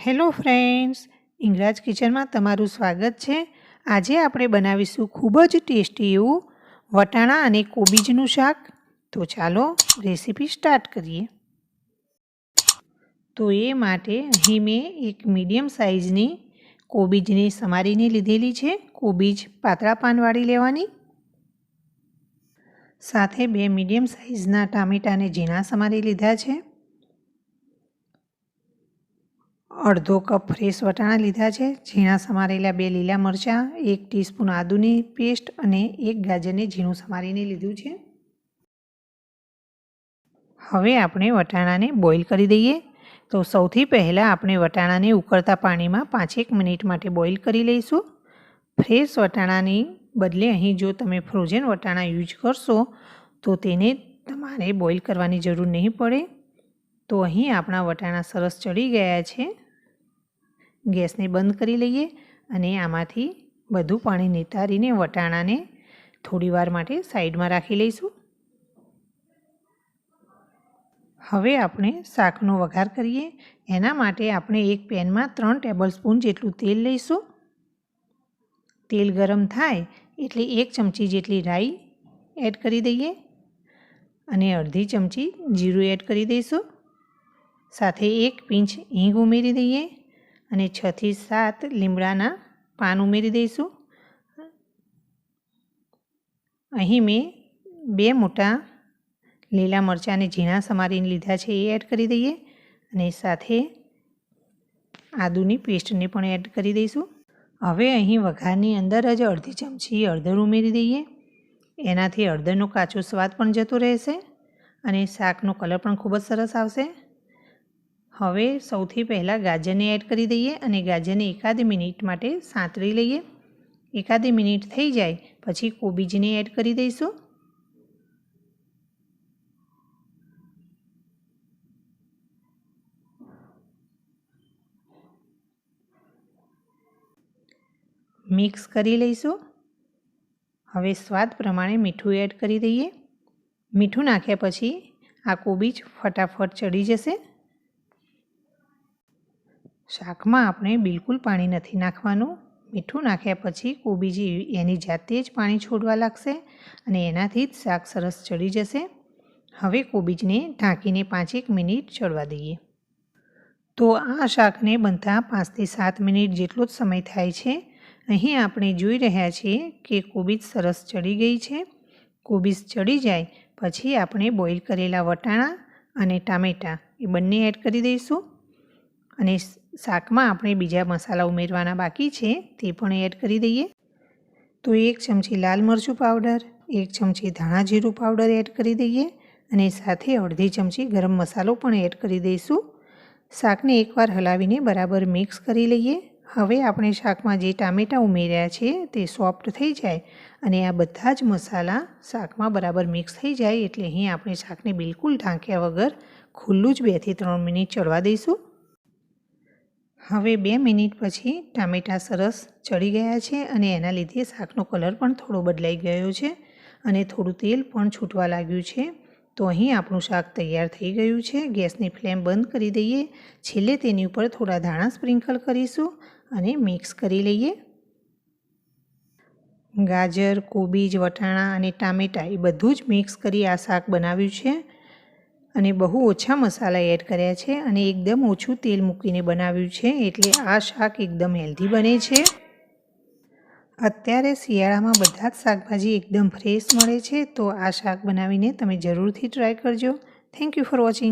Hello friends, ઇંગરાજ કિચનમાં તમારું સ્વાગત છે। આજે આપણે બનાવીશું ખૂબ જ ટેસ્ટી એવું વટાણા અને કોબીજનું શાક। તો ચાલો રેસીપી સ્ટાર્ટ કરીએ। તો એ માટે અહીં મેં એક મીડિયમ સાઇઝની કોબીજને સમારીને લીધેલી છે। કોબીજ પાતળા પાનવાળી લેવાની। સાથે 2 મીડિયમ સાઇઝના ટામેટાને ઝીણા સમારી લીધા છે। અડધો કપ ફ્રેશ વટાણા લીધા છે। ઝીણા સમારેલા 2 લીલા મરચાં, 1 ટીસ્પૂન આદુની પેસ્ટ અને 1 ગાજરને ઝીણું સમારીને લીધું છે। હવે આપણે વટાણાને બોઇલ કરી દઈએ। તો સૌથી પહેલાં આપણે વટાણાને ઉકળતા પાણીમાં 5-1 મિનિટ માટે બોઇલ કરી લઈશું। ફ્રેશ વટાણાની બદલે અહીં જો તમે ફ્રોઝન વટાણા યુઝ કરશો તો તેને તમારે બોઇલ કરવાની જરૂર નહીં પડે। તો અહીં આપણા વટાણા સરસ ચડી ગયા છે। ગેસને બંધ કરી લઈએ અને આમાંથી બધું પાણી નિતારીને વટાણાને થોડીવાર માટે સાઈડમાં રાખી લઈશું। હવે આપણે શાકનો વઘાર કરીએ। એના માટે આપણે એક પેનમાં 3 ટેબલસ્પૂન જેટલું તેલ લઈશું। તેલ ગરમ થાય એટલે 1 ચમચી જેટલી રાઈ એડ કરી દઈએ અને અડધી ચમચી જીરું એડ કરી દઈશું। સાથે 1 પિંચ હિંગ ઉમેરી દઈએ અને 6 થી 7 લીમડાના પાન ઉમેરી દઈશું। અહીં મેં 2 મોટા લીલા મરચાંને ઝીણા સમારીને લીધા છે, એ એડ કરી દઈએ અને સાથે આદુની પેસ્ટને પણ એડ કરી દઈશું। હવે અહીં વઘારની અંદર જ અડધી ચમચી હળદર ઉમેરી દઈએ। એનાથી હળદરનો કાચો સ્વાદ પણ જતો રહેશે અને શાકનો કલર પણ ખૂબ જ સરસ આવશે। હવે સૌથી પહેલાં ગાજરને એડ કરી દઈએ અને ગાજરને એકાદ મિનિટ માટે સાંતળી લઈએ। એકાદ મિનિટ થઈ જાય પછી કોબીજને એડ કરી દઈશું। મિક્સ કરી લઈશું। હવે સ્વાદ પ્રમાણે મીઠું એડ કરી દઈએ। મીઠું નાખ્યા પછી આ કોબીજ ફટાફટ ચડી જશે। શાકમાં આપણે બિલકુલ પાણી નથી નાખવાનું। મીઠું નાખ્યા પછી કોબીજ એની જાતે જ પાણી છોડવા લાગશે અને એનાથી જ શાક સરસ ચડી જશે। હવે કોબીજને ઢાંકીને 5-1 મિનિટ ચડવા દઈએ। તો આ શાકને બનતા 5 થી 7 મિનિટ જેટલો જ સમય થાય છે। અહીં આપણે જોઈ રહ્યા છીએ કે કોબીજ સરસ ચડી ગઈ છે। કોબીજ ચડી જાય પછી આપણે બોઇલ કરેલા વટાણા અને ટામેટાં એ બંને એડ કરી દઈશું અને શાકમાં આપણે બીજા મસાલા ઉમેરવાના બાકી છે તે પણ એડ કરી દઈએ। તો 1 ચમચી લાલ મરચું પાવડર, 1 ચમચી ધાણા જીરું પાવડર એડ કરી દઈએ અને સાથે અડધી ચમચી ગરમ મસાલો પણ એડ કરી દઈશું। શાકને એકવાર હલાવીને બરાબર મિક્સ કરી લઈએ। હવે આપણે શાકમાં જે ટામેટાં ઉમેર્યા છે તે સોફ્ટ થઈ જાય અને આ બધા જ મસાલા શાકમાં બરાબર મિક્સ થઈ જાય એટલે અહીં આપણે શાકને બિલકુલ ઢાંક્યા વગર ખુલ્લું જ 2 થી 3 મિનિટ ચડવા દઈશું। હવે 2 મિનિટ પછી ટામેટાં સરસ ચડી ગયા છે અને એના લીધે શાકનો કલર પણ થોડો બદલાઈ ગયો છે અને થોડું તેલ પણ છૂટવા લાગ્યું છે। તો અહીં આપણું શાક તૈયાર થઈ ગયું છે। ગેસની ફ્લેમ બંધ કરી દઈએ। છેલ્લે તેની ઉપર થોડા ધાણા સ્પ્રિંકલ કરીશું અને મિક્સ કરી લઈએ। ગાજર, કોબીજ, વટાણા અને ટામેટાં એ બધું જ મિક્સ કરી આ શાક બનાવ્યું છે અને બહુ ઓછા મસાલા એડ કર્યા છે અને એકદમ ઓછું તેલ મૂકીને બનાવ્યું છે એટલે આ શાક એકદમ હેલ્ધી બને છે। અત્યારે શિયાળામાં બધા જ શાકભાજી એકદમ ફ્રેશ મળે છે, તો આ શાક બનાવીને તમે જરૂરથી ટ્રાય કરજો। Thank you for watching.